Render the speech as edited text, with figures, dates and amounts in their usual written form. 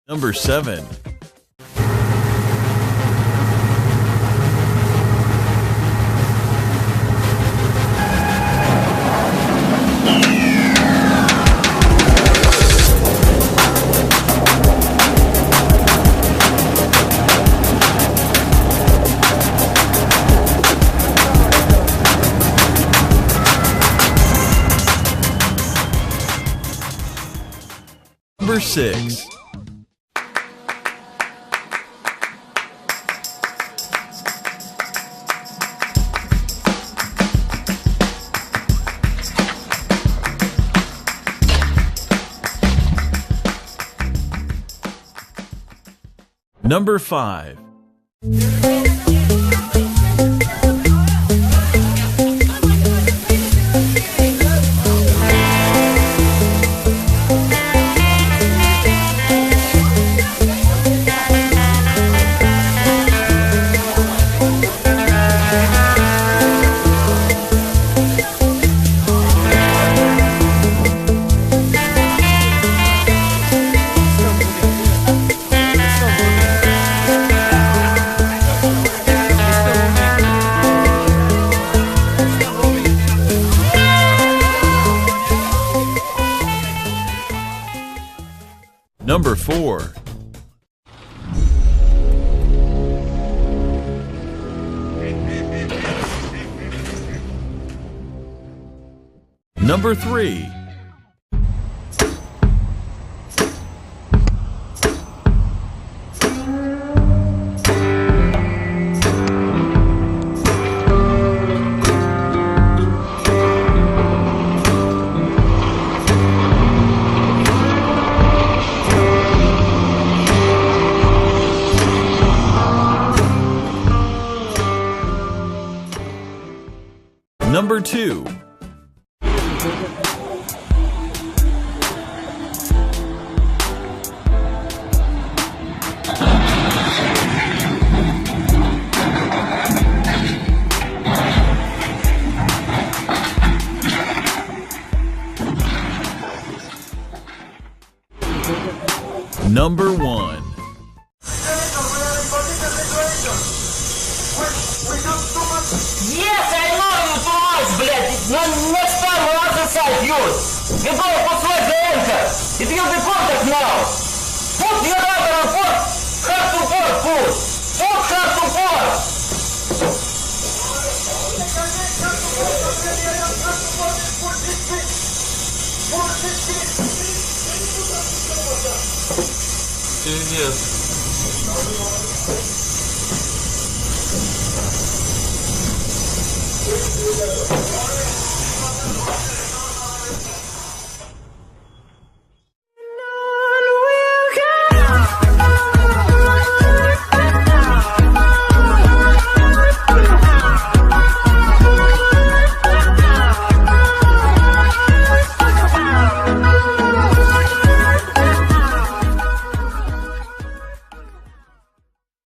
Number 7. Number 6. Number 5. Number 4. Number 3. Number 2. Number 1. Yes, I know you too much, блядь. No, next time we exercise use. You go push the enter. It will be perfect now. Put your rubber on port. Hard to port, push. Put hard to port. Пиздец. Yes.